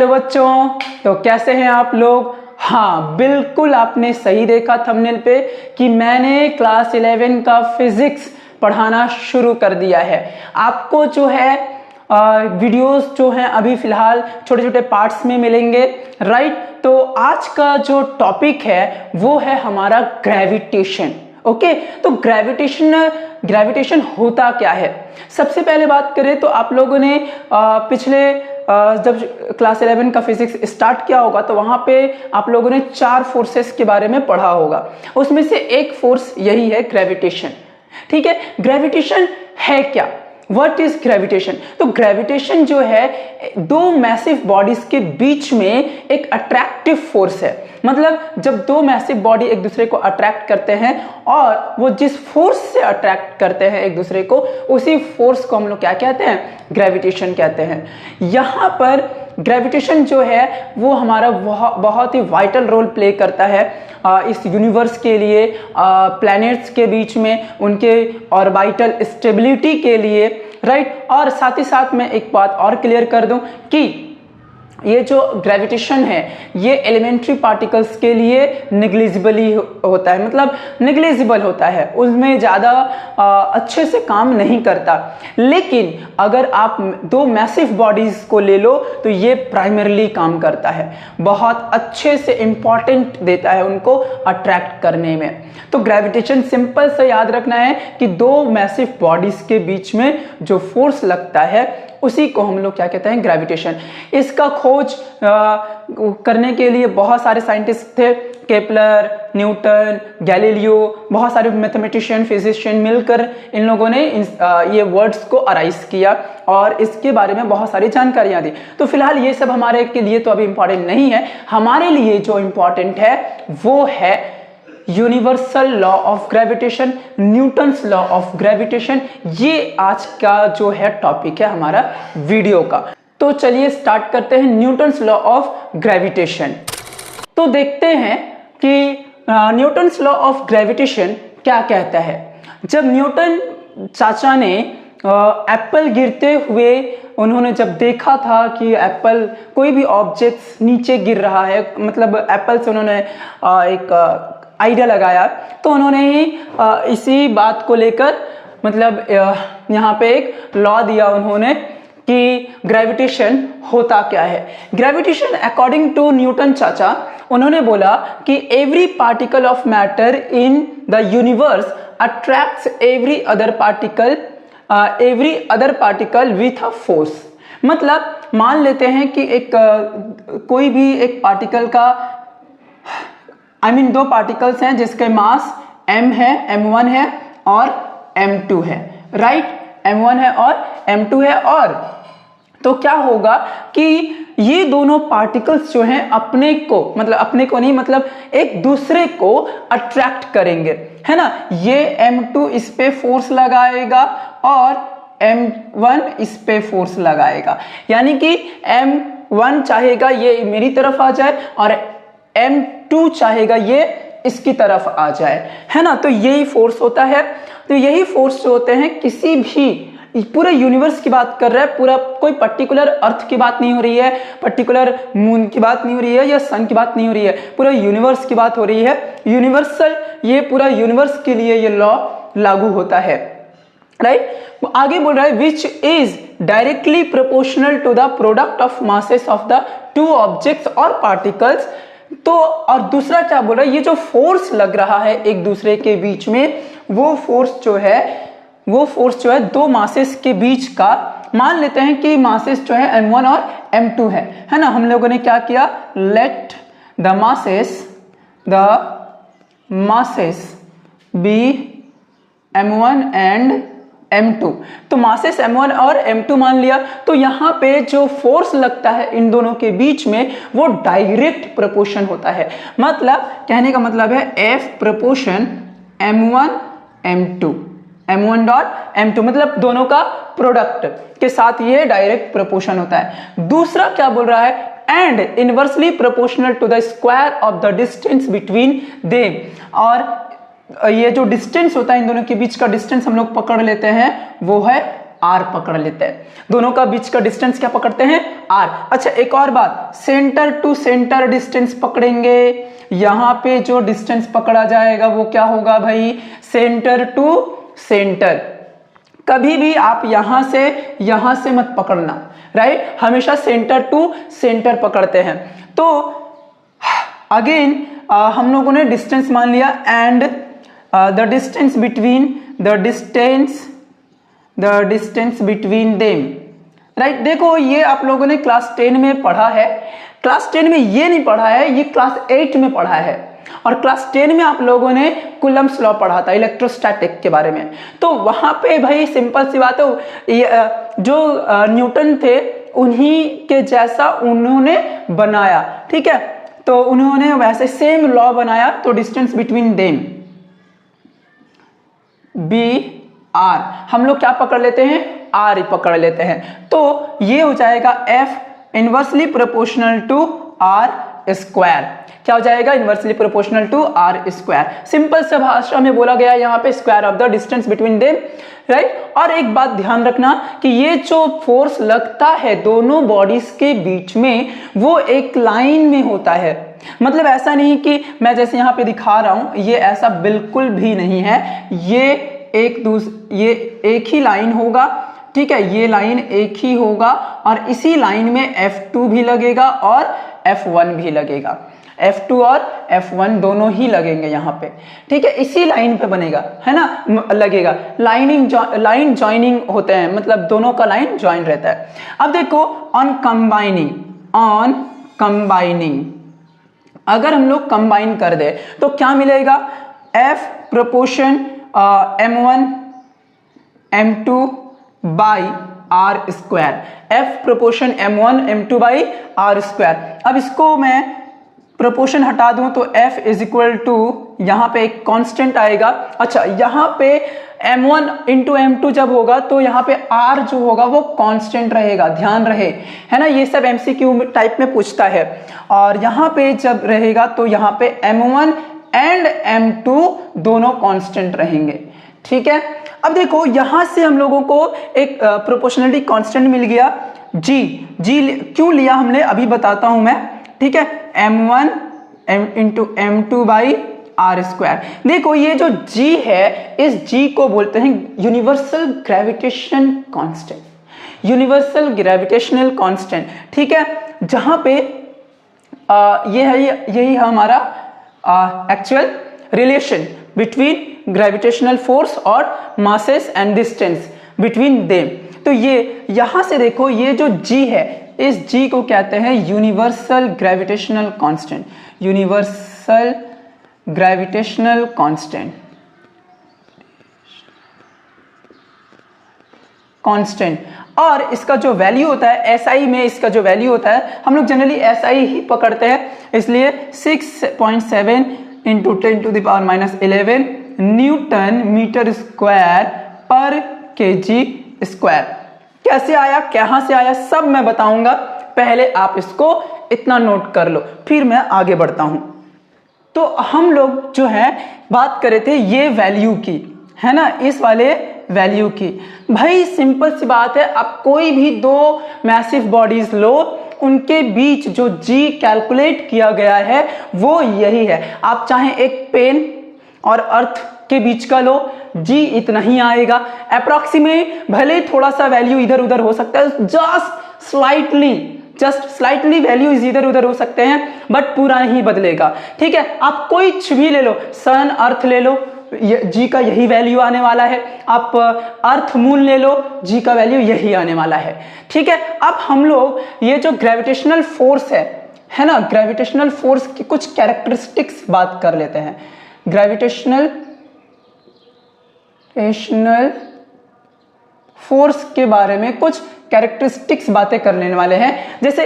Hello बच्चों, तो कैसे हैं आप लोग। हाँ, बिल्कुल आपने सही देखा थंबनेल पे कि मैंने क्लास 11 का फिजिक्स पढ़ाना शुरू कर दिया है। आपको जो है वीडियोस जो हैं अभी फिलहाल छोटे छोटे पार्ट्स में मिलेंगे, राइट। तो आज का जो टॉपिक है वो है हमारा ग्रेविटेशन। ओके, तो ग्रेविटेशन होता क्या है। सबसे पहले बात करें तो आप लोगों ने पिछले जब क्लास 11 का फिजिक्स स्टार्ट किया होगा तो वहां पे आप लोगों ने 4 फोर्सेस के बारे में पढ़ा होगा। उसमें से एक फोर्स यही है ग्रेविटेशन। ठीक है, ग्रेविटेशन है क्या, व्हाट इज ग्रेविटेशन। तो ग्रेविटेशन जो है दो मैसिव बॉडीज के बीच में एक अट्रैक्टिव फोर्स है। मतलब जब दो मैसिव बॉडी एक दूसरे को अट्रैक्ट करते हैं और वो जिस फोर्स से अट्रैक्ट करते हैं एक दूसरे को, उसी फोर्स को हम लोग क्या कहते हैं, ग्रेविटेशन कहते हैं। यहाँ पर ग्रेविटेशन जो है वो हमारा बहुत ही वाइटल रोल प्ले करता है इस यूनिवर्स के लिए, प्लैनेट्स के बीच में उनके ऑर्बिटल स्टेबिलिटी के लिए, राइट। और साथ ही साथ मैं एक बात और क्लियर कर दूं कि ये जो ग्रेविटेशन है ये एलिमेंट्री पार्टिकल्स के लिए नेग्लिजिबली होता है, मतलब नेग्लिजिबल होता है, उसमें ज़्यादा अच्छे से काम नहीं करता। लेकिन अगर आप दो मैसिव बॉडीज को ले लो तो ये प्राइमरली काम करता है, बहुत अच्छे से इंपॉर्टेंट देता है उनको अट्रैक्ट करने में। तो ग्रेविटेशन सिंपल से याद रखना है कि दो मैसिव बॉडीज के बीच में जो फोर्स लगता है उसी को हम लोग क्या कहते हैं, ग्रेविटेशन। इसका खोज करने के लिए बहुत सारे साइंटिस्ट थे, केपलर, न्यूटन, गैलीलियो, बहुत सारे मैथमेटिशियन, फिजिशियन मिलकर इन लोगों ने ये वर्ड्स को अराइज किया और इसके बारे में बहुत सारी जानकारियां दी। तो फिलहाल ये सब हमारे के लिए तो अभी इंपॉर्टेंट नहीं है। हमारे लिए जो इंपॉर्टेंट है वो है universal law of gravitation, Newton's law of gravitation. ये आज का जो है टॉपिक है हमारा वीडियो का। तो चलिए स्टार्ट करते हैं न्यूटन्स लॉ ऑफ ग्रेविटेशन। तो देखते हैं कि न्यूटन्स लॉ ऑफ ग्रेविटेशन क्या कहता है। जब न्यूटन चाचा ने एप्पल गिरते हुए उन्होंने जब देखा था कि एप्पल कोई भी ऑब्जेक्ट नीचे गिर रहा है, मतलब एप्पल से उन्होंने एक आइडिया लगाया, तो उन्होंने ही इसी बात को लेकर मतलब यहाँ पे एक लॉ दिया उन्होंने कि ग्रेविटेशन होता क्या है। ग्रेविटेशन अकॉर्डिंग टू न्यूटन चाचा, उन्होंने बोला कि every particle of matter in the universe attracts every other particle with a force. मतलब मान लेते हैं कि कोई भी एक पार्टिकल का दो पार्टिकल्स हैं जिसके मास m है, m1 है और m2 है, राइट। m1 है और m2 है, और तो क्या होगा कि ये दोनों पार्टिकल्स जो हैं अपने को नहीं, मतलब एक दूसरे को अट्रैक्ट करेंगे, है ना। ये m2 इस पे फोर्स लगाएगा और m1 इस पे फोर्स लगाएगा, यानी कि m1 चाहेगा ये मेरी तरफ आ जाए और m2 चाहेगा ये इसकी तरफ आ जाए, है ना। तो यही फोर्स होता है। तो यही फोर्स जो होते हैं किसी भी पूरे यूनिवर्स की बात कर रहा है, पूरा कोई पर्टिकुलर अर्थ की बात नहीं हो रही है, पर्टिकुलर मून की बात नहीं हो रही है या सन की बात नहीं हो रही है, पूरा यूनिवर्स की बात हो रही है। यूनिवर्सल, ये पूरा यूनिवर्स के लिए ये लॉ लागू होता है, राइट। आगे बोल रहा है which is directly proportional to the product of masses of the two objects और पार्टिकल्स। तो और दूसरा क्या बोल रहा है, ये जो फोर्स लग रहा है एक दूसरे के बीच में, वो फोर्स जो है दो मासेस के बीच का, मान लेते हैं कि मासेस जो है m1 और m2 है ना। हम लोगों ने क्या किया, let the masses be m1 and m2। तो मासेस m1 और m2 मान लिया। तो यहाँ पे जो फोर्स लगता है इन दोनों के बीच में वो डायरेक्ट प्रोपोर्शन होता है। मतलब कहने का मतलब है F proportion m1 dot m2, मतलब दोनों का प्रोडक्ट के साथ ये डायरेक्ट प्रोपोर्शन होता है। दूसरा क्या बोल रहा है, and inversely proportional to the square of the distance between them. और ये जो डिस्टेंस होता है इन दोनों के बीच का डिस्टेंस हम लोग पकड़ लेते हैं वो है आर पकड़ लेते हैं। दोनों का बीच का डिस्टेंस क्या पकड़ते हैं? आर। अच्छा एक और बात, सेंटर टू सेंटर डिस्टेंस पकड़ेंगे। यहां पे जो डिस्टेंस पकड़ा जाएगा वो क्या होगा भाई? Centre to centre. कभी भी आप यहां से मत पकड़ना, राइट? हमेशा सेंटर टू सेंटर पकड़ते हैं। तो अगेन हम लोगों ने डिस्टेंस मान लिया and the distance between them, right? देखो ये आप लोगों ने क्लास 10 में पढ़ा है, क्लास 10 में ये नहीं पढ़ा है, ये क्लास 8 में पढ़ा है। और क्लास 10 में आप लोगों ने कूलम्ब्स लॉ पढ़ा था इलेक्ट्रोस्टैटिक के बारे में। तो वहां पे भाई सिंपल सी बात है, जो न्यूटन थे उन्हीं के जैसा उन्होंने बनाया, ठीक है? तो उन्होंने वैसे सेम लॉ बनाया, तो distance between them be R, हम लोग क्या पकड़ लेते हैं? आर ही पकड़ लेते हैं। तो ये हो जाएगा F inversely proportional to R square. क्या हो जाएगा? Inversely proportional to R square. Simple से भाषा में बोला गया यहाँ पे square of the distance between them, right? और एक बात ध्यान रखना कि ये जो फोर्स लगता है दोनों बॉडीज के बीच में, वो एक लाइन में होता है। मतलब ऐसा नहीं कि मैं जैसे यहाँ पे दिखा रहा हूं, ये ऐसा बिल्कुल भी नहीं है। ये एक ही लाइन होगा, ठीक है? ये लाइन एक ही होगा और इसी लाइन में F2 भी लगेगा और F1 भी लगेगा। F2 और F1 दोनों ही लगेंगे यहाँ पे, ठीक है? इसी लाइन पे बनेगा, है ना? लगेगा। लाइन जॉइनिंग होते हैं, मतलब दोनों का लाइन जॉइन रहता है। अब देखो ऑन कंबाइनिंग अगर हम लोग कंबाइन कर दे तो क्या मिलेगा? F proportion M1 M2 by R square, F proportion M1 M2 by R square. अब इसको मैं प्रोपोर्शन हटा दूं तो F इज इक्वल टू, यहां पे एक कांस्टेंट आएगा। अच्छा यहाँ पे M1 इंटू M2 जब होगा तो यहाँ पे R जो होगा वो कांस्टेंट रहेगा, ध्यान रहे, है ना? ये सब MCQ टाइप में पूछता है। और यहाँ पे जब रहेगा तो यहाँ पे M1 एंड M2 दोनों कांस्टेंट रहेंगे, ठीक है? अब देखो यहां से हम लोगों को एक प्रोपोर्शनलिटी कांस्टेंट मिल गया, G क्यों लिया हमने अभी बताता हूं मैं, ठीक है? M1 into M2 by R square. देखो ये जो G है, इस G को बोलते हैं universal gravitation constant, universal gravitational constant, ठीक है? जहां पे यही हमारा actual relation between gravitational force और masses and distance between them. तो ये यहां से देखो, ये जो G है, इस G को कहते हैं universal gravitational constant, universal gravitational constant, और इसका जो वैल्यू होता है SI में, इसका जो वैल्यू होता है, हम लोग जनरली SI ही पकड़ते हैं, इसलिए 6.7 इंटू 10⁻11 न्यूटन मीटर स्क्वायर पर kg स्क्वायर। कैसे आया, कहां से आया, सब मैं बताऊंगा। पहले आप इसको इतना नोट कर लो, फिर मैं आगे बढ़ता हूं। तो हम लोग जो है बात कर रहे थे ये वैल्यू की, है ना? इस वाले वैल्यू की। भाई सिंपल सी बात है, आप कोई भी दो मैसिव बॉडीज लो, उनके बीच जो G कैलकुलेट किया गया है वो यही है। आप चाहे एक पेन और अर्थ के बीच का लो, G इतना ही आएगा अप्रोक्सीमेट। भले थोड़ा सा वैल्यू इधर उधर हो सकता है, जस्ट स्लाइटली वैल्यूज इधर उधर हो सकते हैं, बट पूरा नहीं बदलेगा, ठीक है? आप कोई भी ले लो, सन अर्थ ले लो, G का यही वैल्यू आने वाला है। आप अर्थ मून ले लो, G का वैल्यू यही आने वाला है, ठीक है? अब हम लोग ये जो ग्रेविटेशनल फोर्स है ना, ग्रेविटेशनल फोर्स की कुछ कैरेक्टरिस्टिक्स बात कर लेते हैं। ग्रेविटेशनल फोर्स के बारे में कुछ कैरेक्टरिस्टिक्स बातें कर लेने वाले हैं। जैसे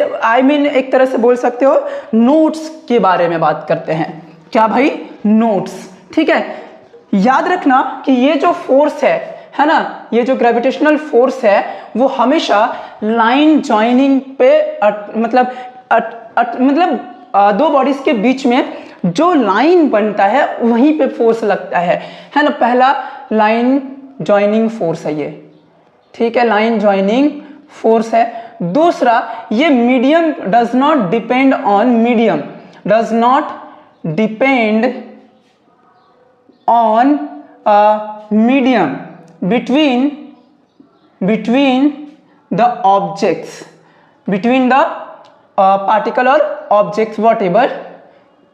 एक तरह से बोल सकते हो नोट्स के बारे में बात करते हैं। क्या भाई? नोट्स, ठीक है? याद रखना कि ये जो फोर्स है ना, ये जो फोर्स है वो हमेशा लाइन जॉइनिंग पे मतलब दो बॉडीज के बीच में जो लाइन बनता है वहीं पे फोर्स लगता है ना? पहला लाइन जॉइनिंग फोर्स है ये, ठीक है, लाइन ज्वाइनिंग फोर्स है। दूसरा, ये medium does not depend on, medium does not depend on medium between the objects, between the particle और objects whatever,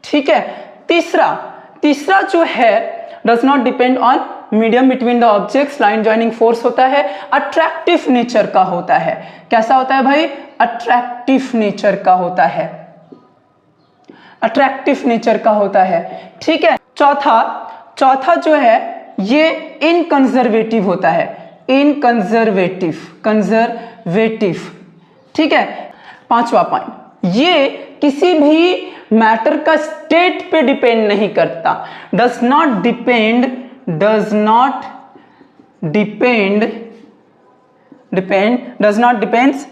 ठीक है। तीसरा जो है does not depend on medium between the objects, line joining force होता है, attractive nature का होता है। कैसा होता है भाई? attractive nature का होता है, attractive nature का होता है, ठीक है। चौथा जो है ये इनकंजर्वेटिव होता है, इनकंजर्वेटिव, कंजर्वेटिव, ठीक है। 5वां पॉइंट, ये किसी भी मैटर का स्टेट पे डिपेंड नहीं करता, does not depends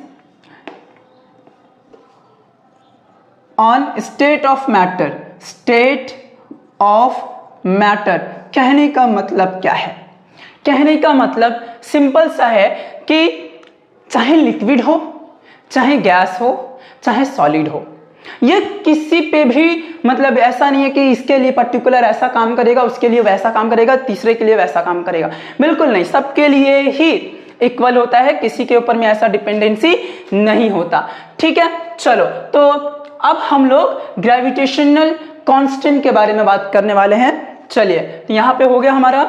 on state of matter, state of matter. कहने का मतलब क्या है? कहने का मतलब सिंपल सा है कि चाहे लिक्विड हो, चाहे गैस हो, चाहे सॉलिड हो, ये किसी पे भी मतलब ऐसा नहीं है कि इसके लिए पर्टिकुलर ऐसा काम करेगा, उसके लिए वैसा काम करेगा, तीसरे के लिए वैसा काम करेगा, बिल्कुल नहीं, सबके लिए ही इक्वल होता है, किसी के ऊपर में ऐसा डिपेंडेंसी नहीं होता, ठीक है। चलो, तो अब हम लोग ग्रेविटेशनल कांस्टेंट के बारे में बात करने वाले हैं। चलिए, तो यहां पे हो गया हमारा।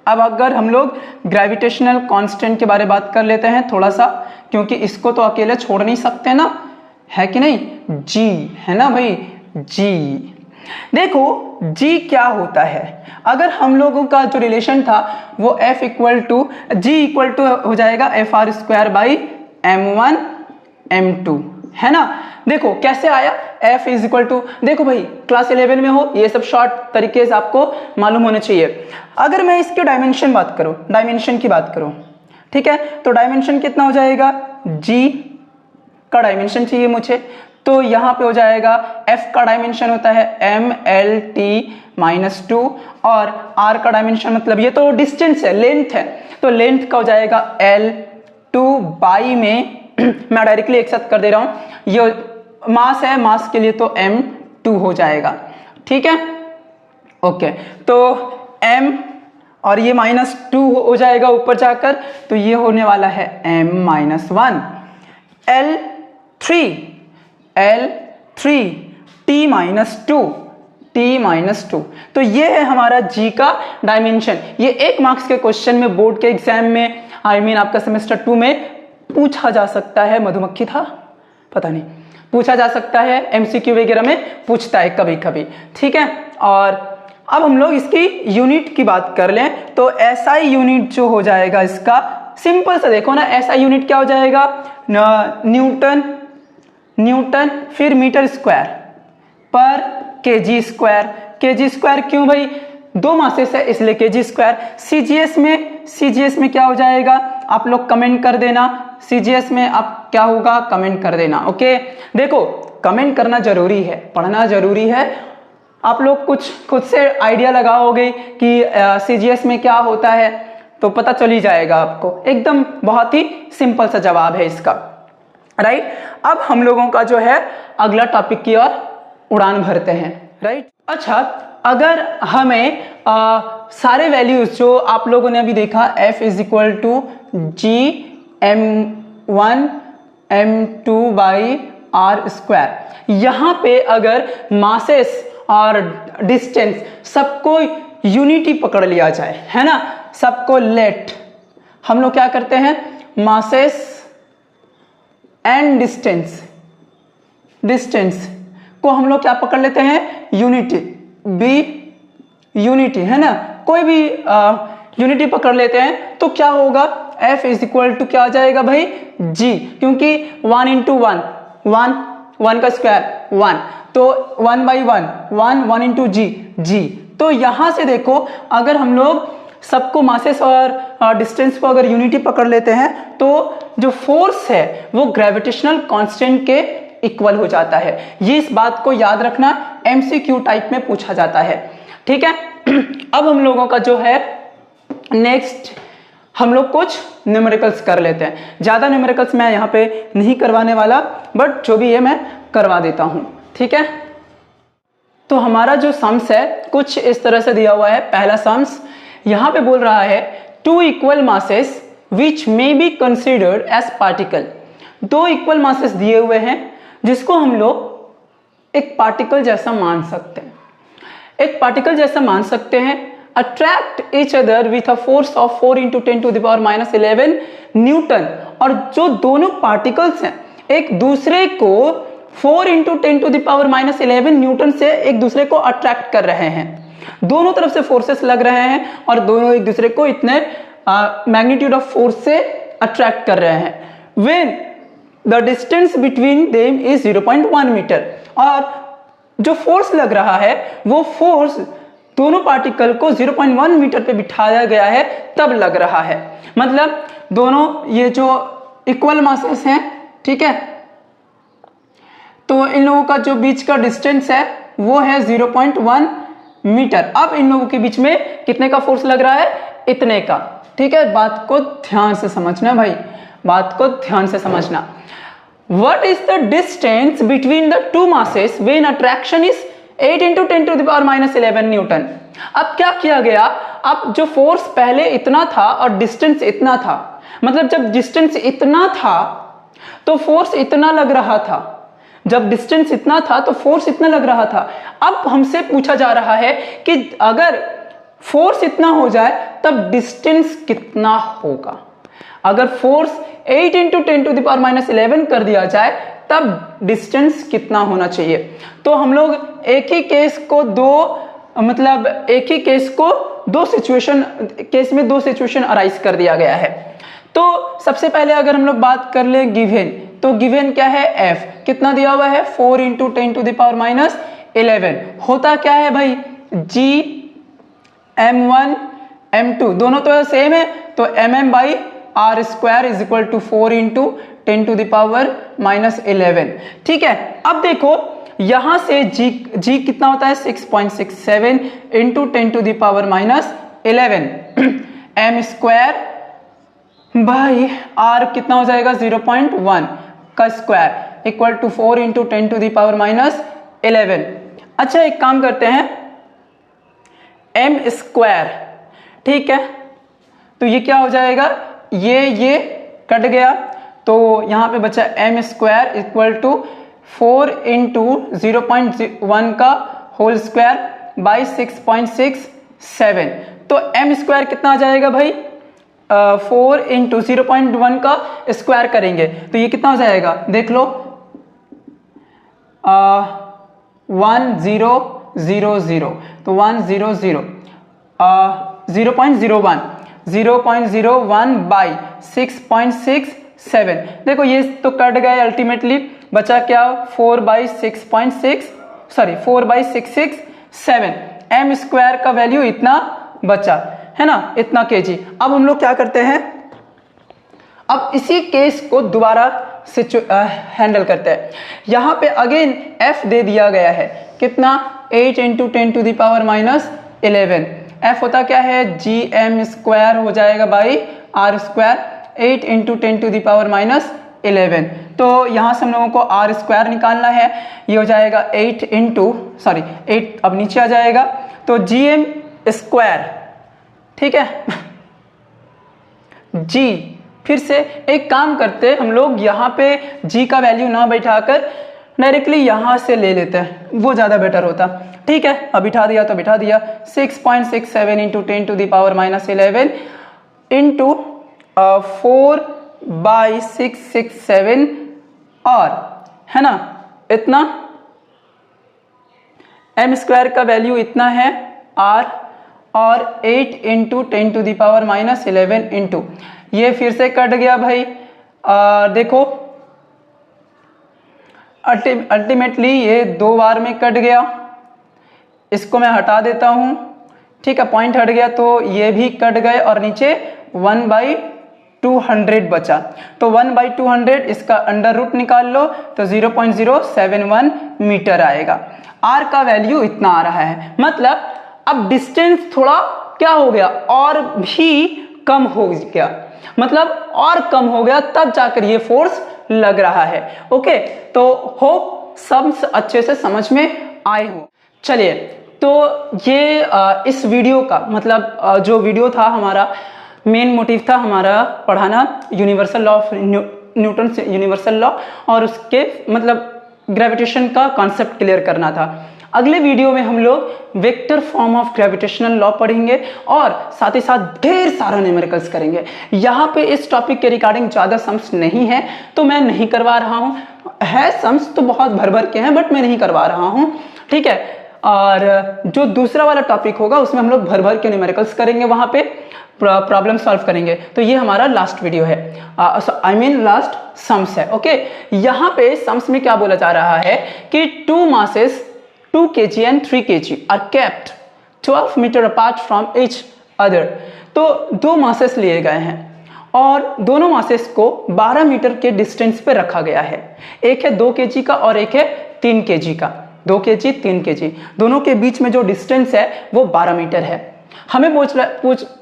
अब अगर हम लोग ग्रेविटेशनल कांस्टेंट के बारे में बात कर लेते हैं थोड़ा सा, क्योंकि इसको तो अकेले छोड़ नहीं सकते ना, है कि नहीं? जी है ना भाई, जी। देखो जी क्या होता है, अगर हम लोगों का जो रिलेशन था वो F equal to G equal to हो जाएगा FR² बाई M1 M2, है ना। देखो कैसे आया, F इज इक्वल टू, देखो भाई क्लास 11 में हो, ये सब शॉर्ट तरीके से आपको मालूम होने चाहिए। अगर मैं इसके डायमेंशन की बात करूं, ठीक है, तो डायमेंशन कितना हो जाएगा? G का डायमेंशन चाहिए मुझे, तो यहां पे हो जाएगा F का डायमेंशन होता है MLT-2 और R का डायमेंशन मतलब ये तो डिस्टेंस है, लेंथ है, तो लेंथ का हो जाएगा L2 बाई में मैं डायरेक्टली एक साथ कर दे रहा हूं, ये मास है, मास के लिए तो M2 हो जाएगा, ठीक है, ओके। तो M और ये -2 हो जाएगा ऊपर जाकर, तो ये होने वाला है M-1 L3 T-2, तो ये है हमारा G का डायमेंशन। ये 1 मार्क्स के क्वेश्चन में बोर्ड के एग्जाम में, आपका सेमेस्टर 2 में पूछा जा सकता है। मधुमक्खी था, पता नहीं, पूछा जा सकता है, MCQ वगैरह में पूछता है कभी कभी, ठीक है। और अब हम लोग इसकी यूनिट की बात कर लें, तो SI यूनिट जो हो जाएगा इसका, सिंपल सा देखो ना, SI यूनिट क्या हो जाएगा? न्यूटन फिर मीटर स्क्वायर पर kg स्क्वायर, क्यों भाई? 2 मासेस है इसलिए kg स्क्वायर। CGS में क्या हो जाएगा? आप लोग कमेंट कर देना, CGS में आप क्या होगा कमेंट कर देना, ओके। देखो कमेंट करना जरूरी है, पढ़ना जरूरी है, आप लोग कुछ खुद से आइडिया लगाओगे कि CGS में क्या होता है तो पता चल ही जाएगा आपको, एकदम बहुत ही सिंपल सा जवाब है इसका, राइट। अब हम लोगों का जो है अगला टॉपिक की ओर उड़ान भरते हैं, राइट। अच्छा, अगर हमें सारे वैल्यूज जो आप लोगों ने अभी देखा, F is equal to G M1 M2 by R², यहां पे अगर मासेस और डिस्टेंस सबको यूनिटी पकड़ लिया जाए, है ना, सबको लेट, हम लोग क्या करते हैं, मासेस एंड डिस्टेंस को हम लोग क्या पकड़ लेते हैं, यूनिटी, है ना, कोई भी यूनिटी पकड़ लेते हैं, तो क्या होगा, F इज इक्वल टू क्या आ जाएगा भाई, G, क्योंकि 1 इंटू 1 का स्क्वायर 1, तो 1 इंटू G। तो यहां से देखो, अगर हम लोग सबको मासेस और डिस्टेंस को अगर यूनिटी पकड़ लेते हैं, तो जो फोर्स है वो ग्रेविटेशनल कांस्टेंट के इक्वल हो जाता है। ये इस बात को याद रखना, MCQ टाइप में पूछा जाता है, ठीक है। अब हम लोगों का जो है नेक्स्ट, हम लोग कुछ न्यूमेरिकल्स कर लेते हैं। ज़्यादा न्यूमेरिकल्स मैं यहाँ पे नहीं करवाने वाला, बट जो भी है मैं करवा देता हूँ, ठीक है। तो हमारा जो सम्स है कुछ इस तरह से दिया हुआ है। पहला सम्स यहाँ पे बोल रहा है 2 equal masses which may be considered as particle. 2 equal masses दिए हुए हैं जिसको हम लोग एक पार्टिकल जैसा मान सकते हैं, एक पार्टिकल जैसा मान सकते हैं। Attract each other with a force of 4 × 10⁻11 Newton. और जो दोनों पार्टिकल्स हैं एक दूसरे को 4 × 10⁻11 न्यूटन से एक दूसरे को अट्रैक्ट कर रहे हैं। दोनों तरफ से फोर्सेस लग रहे हैं और दोनों एक दूसरे को इतने मैग्नीट्यूड ऑफ फोर्स से अट्रैक्ट कर रहे हैं। When the distance between them is 0.1 metre. और जो फोर्स लग रहा है वो फोर्स दोनों पार्टिकल को 0.1 मीटर पे बिठाया गया है तब लग रहा है। मतलब दोनों ये जो इक्वल मासेस हैं, ठीक है, तो इन लोगों का जो बीच का डिस्टेंस है वो है 0.1 मीटर। अब इन लोगों के बीच में कितने का फोर्स लग रहा है? इतने का, ठीक है। बात को ध्यान से समझना भाई, बात को ध्यान से समझना। What is the distance between the two masses when attraction is 8 × 10⁻11 Newton? अब क्या किया गया, अब जो फोर्स पहले इतना था और डिस्टेंस इतना था, मतलब जब डिस्टेंस इतना था तो फोर्स इतना लग रहा था, जब डिस्टेंस इतना था तो फोर्स इतना लग रहा था। अब हमसे पूछा जा रहा है कि अगर फोर्स इतना हो जाए तब डिस्टेंस कितना होगा। अगर फोर्स 8 × 10⁻11 कर दिया जाए तब डिस्टेंस कितना होना चाहिए। तो हम लोग एक ही केस को दो सिचुएशन अराइज कर दिया गया है। तो सबसे पहले अगर हम लोग बात कर ले गिवन, तो गिवन क्या है? F कितना दिया हुआ है? 4 × 10⁻11। होता क्या है भाई? G m1 m2 दोनों तो सेम है, तो mm/r² = 4 × 10⁻11। ठीक है। अब देखो यहां से G कितना होता है? 6.67 × 10⁻11 m²/r कितना हो जाएगा? 0.1 का स्क्वायर इक्वल टू 4 × 10⁻11। अच्छा एक काम करते हैं, m², ठीक है, तो ये क्या हो जाएगा? ये कट गया, तो यहां पे बचा m² = 4 × 0.1 का होल स्क्वायर बाई 6.67। तो m² कितना आ जाएगा भाई? 4 × 0.1 का स्क्वायर करेंगे तो ये कितना हो जाएगा? देख लो 1000, तो 0.01 बाई 6.67। देखो ये तो कट गए, अल्टीमेटली बचा क्या? 4/667। m² का वैल्यू इतना बचा है ना, इतना kg। अब हम लोग क्या करते हैं, अब इसी केस को दोबारा हैंडल करते हैं। यहां पे अगेन f दे दिया गया है, कितना? 8 × 10⁻11। f होता क्या है? gm² हो जाएगा बाई r², 8 × 10⁻11। तो यहां से हम लोगों को r² निकालना है, ये हो जाएगा 8 अब नीचे आ जाएगा, तो gm², ठीक है। g फिर से एक काम करते हैं हम लोग, यहाँ पे g का वैल्यू ना बैठाकर डायरेक्टली यहाँ से ले लेते हैं, वो ज़्यादा बेटर होता। ठीक है, अब बिठा दिया तो बिठा दिया, 6.67 × 10⁻11 इंटू 4/667 और है ना इतना, m² का वैल्यू इतना है r, और 8 × 10⁻11 इंटू ये फिर से कट गया भाई। देखो अल्टीमेटली ये 2 बार में कट गया, इसको मैं हटा देता हूं, ठीक है, पॉइंट हट गया, तो ये भी कट गए और नीचे 1/200 बचा। तो 1/200 इसका अंडर रूट निकाल लो तो 0.071 मीटर आएगा। r का वैल्यू इतना आ रहा है, मतलब अब डिस्टेंस थोड़ा क्या हो गया, और भी कम हो गया, मतलब और कम हो गया, तब जाकर ये फोर्स लग रहा है। ओके, तो होप सब अच्छे से समझ में आए हो। चलिए, तो ये इस वीडियो का मतलब जो वीडियो था हमारा, मेन मोटिव था हमारा पढ़ाना यूनिवर्सल लॉ ऑफ न्यूटन से यूनिवर्सल लॉ और उसके मतलब ग्रेविटेशन का कॉन्सेप्ट क्लियर करना था। अगले वीडियो में हम लोग vector form of gravitational law पढ़ेंगे और साथ ही साथ ढेर सारा न्यूमेरिकल्स करेंगे। यहाँ पे इस टॉपिक के रिगार्डिंग ज़्यादा सम्स नहीं है तो मैं नहीं करवा रहा हूँ, है सम्स तो बहुत भर भर के हैं बट मैं नहीं करवा रहा हूँ, ठीक है। और जो दूसरा वाला टॉपिक होगा उसमें हम लोग भर भर के न्यूमेरिकल्स करेंगे, वहाँ पे प्रॉब्लम सॉल्व करेंगे। तो ये हमारा लास्ट वीडियो है, आई मीन लास्ट सम्स है। ओके, यहाँ पे सम्स में क्या बोला जा रहा है कि 2 masses 2 kg and 3 kg are kept 12 meter apart from each other। तो 2 masses लिए गए हैं और दोनों masses को 12 मीटर के डिस्टेंस पे रखा गया है। एक है 2 kg का और एक है 3 kg का। 2 kg 3 kg दोनों के बीच में जो डिस्टेंस है वो 12 मीटर है। हमें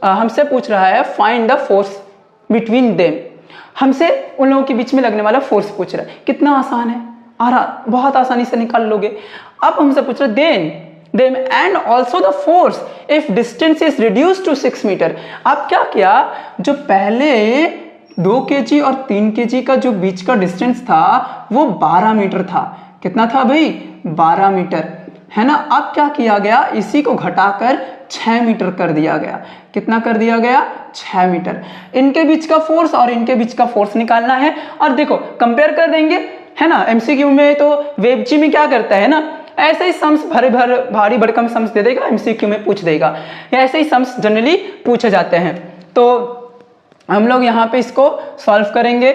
हमसे पूछ रहा है find the force between them. हमसे उन लोगों के बीच में लगने वाला फोर्स पूछ रहा है। कितना आसान है, बहुत आसानी से निकाल लोगे। अब हमसे पूछ रहा है them and also the force if distance is reduce to 6 metre. अब क्या किया, जो पहले 2 kg और 3 kg का जो बीच का डिस्टेंस था वो 12 मीटर था। कितना था भाई, 12 मीटर, है ना। अब क्या किया गया, इसी को घटाकर 6 मीटर कर दिया गया। कितना कर दिया गया, 6 मीटर। इनके बीच का फोर्स और इनके बीच का फोर्स निकालना है और देखो कंपेयर कर देंगे, है ना। एमसीक्यू में तो वेबजी में क्या करता है ना, ऐसे ही सम्स भारी भरकम सम्स दे देगा, एमसीक्यू में पूछ देगा। ऐसे ही सम्स जनरली पूछे जाते हैं। तो हम लोग यहाँ पे इसको सॉल्व करेंगे।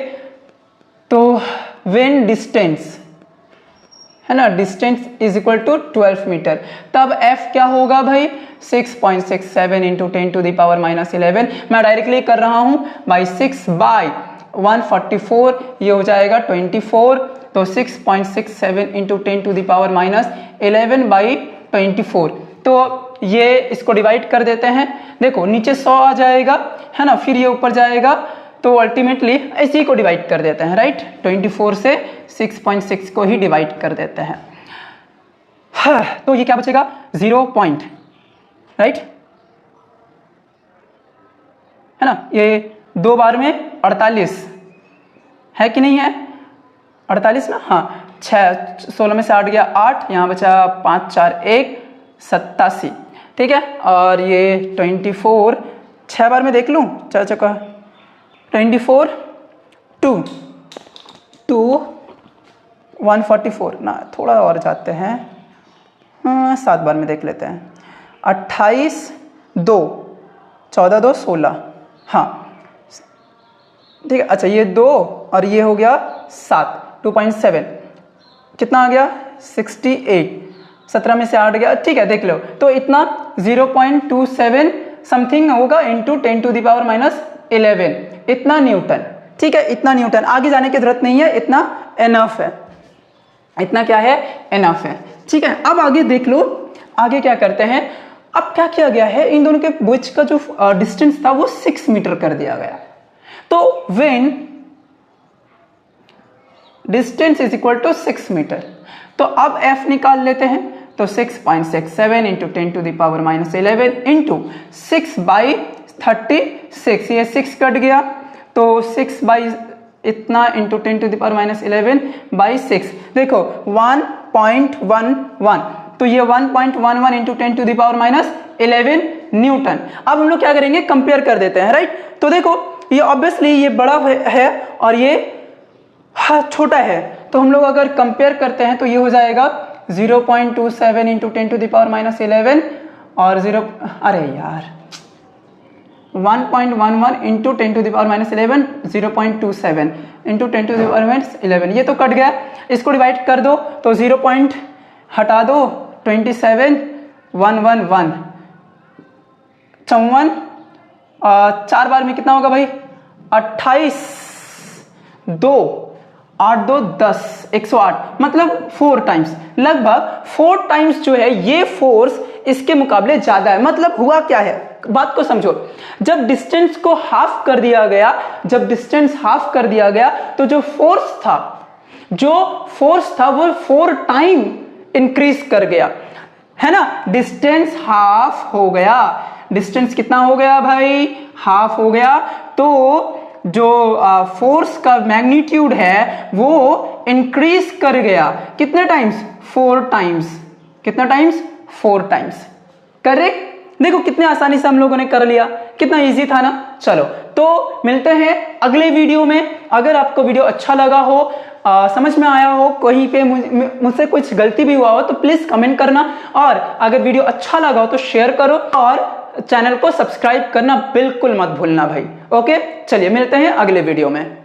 तो व्हेन डिस्टेंस, है ना, distance is equal to 12 metre, तब f क्या होगा भाई, 6.67 इंटू 10 टू द पावर -11। मैं डायरेक्टली कर रहा हूं बाई 6/144, ये हो जाएगा 24। तो 6.67 into 10 to the power -11 by 24। तो ये इसको डिवाइड कर देते हैं। देखो नीचे 100 आ जाएगा, है ना, फिर ये ऊपर जाएगा, तो अल्टीमेटली इसी को डिवाइड कर देते हैं, राइट। 24 से 6.6 को ही डिवाइड कर देते हैं। हाँ, तो ये क्या बचेगा, 0 पॉइंट, राइट, है ना। ये 2 बार में 48 है कि नहीं है, 48 ना, हाँ। 16 में से 8 गया 8, यहाँ बचा 5 4 1 87, ठीक है। और ये 24 6 बार में देख लूँ, 4 चौका 24 2 144 ना, थोड़ा और जाते हैं, 7 बार में देख लेते हैं। 28 2 14 2 16, हाँ ठीक है। अच्छा ये 2 और ये हो गया 7, 2.7 कितना आ गया, 68। 17 में से 8 गया, ठीक है, देख लो। तो इतना 0.27 समथिंग होगा इंटू 10 टू द पावर -11, इतना न्यूटन, ठीक है, इतना न्यूटन। आगे जाने की जरूरत नहीं है, इतना एनफ है, इतना क्या है, एनफ है, ठीक है। अब आगे देख लो, आगे क्या करते हैं। अब क्या किया गया है, इन दोनों के बीच का जो डिस्टेंस था वो 6 मीटर कर दिया गया। तो when distance is equal to 6 metre, तो अब f निकाल लेते हैं। तो 6.67 into 10 to the power -11 into 6/36, ये 6 कट गया, तो 6 बाई इतना into 10 to the power -11 by 6, देखो 1.11, तो ये 1.11 into 10 to the power -11 newton. अब हम लोग क्या करेंगे, कंपेयर कर देते हैं, राइट। तो देखो ये ऑब्वियसली ये बड़ा है और ये छोटा है, तो हम लोग अगर कंपेयर करते हैं तो ये हो जाएगा 0.27 इंटू 10 टू द पावर -11 और 1.11 into 10 to the power -11, 0.27 into 10 to the power -11, ये तो कट गया। इसको डिवाइड कर दो तो 0 पॉइंट हटा दो, 27 111 54, 4 बार में कितना होगा भाई, 28 2 8 2 10 108, मतलब 4 टाइम्स, लगभग 4 टाइम्स जो है ये फोर्स इसके मुकाबले ज्यादा है। मतलब हुआ क्या है, बात को समझो, जब डिस्टेंस को हाफ कर दिया गया, जब डिस्टेंस हाफ कर दिया गया तो जो फोर्स था वो 4 टाइम इंक्रीज कर गया, है ना। डिस्टेंस हाफ हो गया, डिस्टेंस कितना हो गया भाई, हाफ हो गया। तो जो फोर्स का मैग्नीट्यूड है वो इंक्रीज कर गया, कितने टाइम्स, 4 टाइम्स। कितना टाइम्स, 4 टाइम्स। करेक्ट। देखो कितने आसानी से हम लोगों ने कर लिया, कितना इजी था ना। चलो तो मिलते हैं अगले वीडियो में। अगर आपको वीडियो अच्छा लगा हो, समझ में आया हो, कहीं पे मुझसे कुछ गलती भी हुआ हो तो प्लीज कमेंट करना, और अगर वीडियो अच्छा लगा हो तो शेयर करो, और चैनल को सब्सक्राइब करना बिल्कुल मत भूलना भाई। ओके, चलिए मिलते हैं अगले वीडियो में।